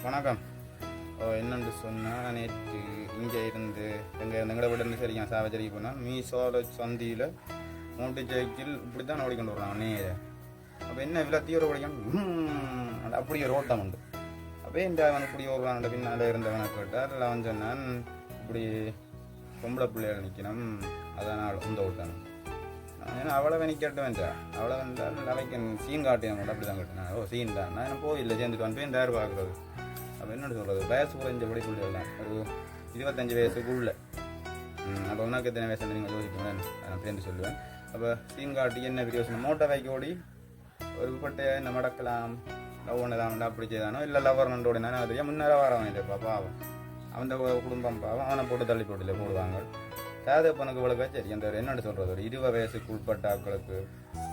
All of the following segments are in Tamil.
வணக்கம். என்னென்று சொன்னால் நேற்று இங்கே இருந்து எங்களை விட இருந்து சரிங்க சாவச்சேரிக்கு போனால் மீசோல சந்தியில் மோட்டர் சைக்கிள் இப்படி தான் ஓடிக்கொண்டு வர்றான் நேர. அப்போ என்ன விளத்தியோட ஓடிக்கணும் அப்படி ஒரு ஓட்டம் உண்டு. அப்போ இந்த அவன் இப்படி ஓடுவான் பின்னால் இருந்தவனை கேட்டால் அவன் சொன்னான் இப்படி பொம்பளை பிள்ளைகள் நிற்கணும் அதனால் இந்த ஓட்டணும். ஏன்னா அவ்வளோ நிற்கட்டு வேண்டாம் அவ்வளோ வந்தால் அவைக்கு சீன் காட்டின கூட அப்படி தான் கட்டினேன். சீன் தான் நான் போயில்லை சேர்ந்துட்டு வந்து போய் யார் பார்க்குறது. அப்போ என்னென்னு சொல்கிறது வயசு குறைஞ்சபடி பிள்ளைகள் ஒரு 25 வயசுக்குள்ளே. அப்போ உனக்கு எத்தனை வயசு நீங்கள் யோசிக்கணும் நான் சேர்ந்து சொல்லுவேன். அப்போ சீன் காட்டி என்ன பிரியோசனம் மோட்டர் பைக் ஓடி ஒரு பட்டையை என்ன மடக்கலாம் லவ் பண்ணலாம் அப்படி செய்தானோ இல்லை லவ்வர் நண்டு ஓடினானோ அது முன்னேற வரவன் இல்லைப்பா பாவம் அவன் குடும்பம் பாவம் அவனை போட்டு தள்ளி போட்டில் போடுவாங்க. சாதப்பனுக்கு இவ்வளோ சரி அந்த என்னென்னு சொல்கிறது ஒரு 20 வயசுக்கு உட்பட்ட ஆக்களுக்கு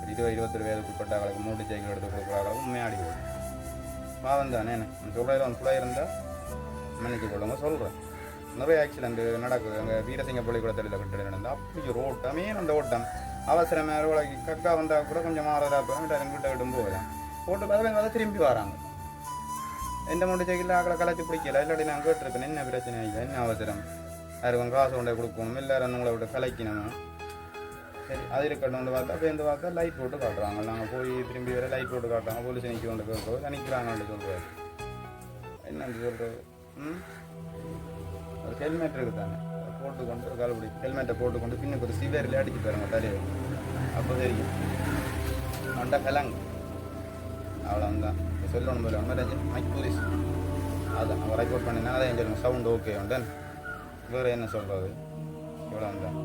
20-21 வயதுக்கு உட்பட்ட ஆக்களுக்கு மூட்டு சைக்கிள் எடுத்து கொடுக்குறாங்க உண்மையாடி போடும் பாவம் தானே. நான் சொல்கிறதில் அவன் ஃபுல்லாக இருந்தால் மன்னிச்சு கொள்ளுங்க சொல்கிறேன். நிறைய ஆக்சிடென்ட் நடக்குது. அங்கே வீரசிங்க பள்ளிக்கூடத்தில் கட்டிட நடந்தால் அப்படி ஒரு ஓட்டமே அந்த ஓட்டம் அவசரமாக உலகி கக்கா வந்தால் கூட கொஞ்சம் மாறதா போகிறோம் வீட்டை விட்டும் போகலாம் போட்டு பார்த்து திரும்பி வராங்க. எந்த மூட்டு சைக்கிளில் ஆக்களை கலைச்சி பிடிக்கல இல்லாட்டி நான் கேட்டிருக்கேன் என்ன பிரச்சனை இல்லை என்ன அவசரம் யாருக்கும் காசு கொண்டே கொடுக்கணும் எல்லாரும் உங்களை விட்டு கலைக்கணும் சரி அது இருக்கட்டும் பார்த்தா அப்போ எந்த பார்த்தா லைட் போட்டு காட்டுறாங்க. நாங்கள் போய் திரும்பி வர லைட் போட்டு காட்டுறாங்க போலீஸ் நிற்க கொண்டு கேட்கறது நிற்கிறாங்கன்னு சொல்கிறாரு. என்னன்னு சொல்கிறது ஒரு ஹெல்மெட் இருக்குது தானே போட்டுக்கொண்டு ஒரு கால்படி ஹெல்மெட்டை போட்டுக்கொண்டு பின்னுக்கு ஒரு சிவியரில் அடிச்சு பாருங்க தலையை அப்போ தெரியும் அவன்டா கலங்க அவ்வளோதான் சொல்லணும் போல ஒன்று மைக் போலீஸ் அதான் அவன் ரெக்கார்ட் பண்ணினா அதான் சொல்லுங்கள் சவுண்ட் ஓகே உண்டு வேறு என்ன சொல்கிறது இவ்வளோ தான்.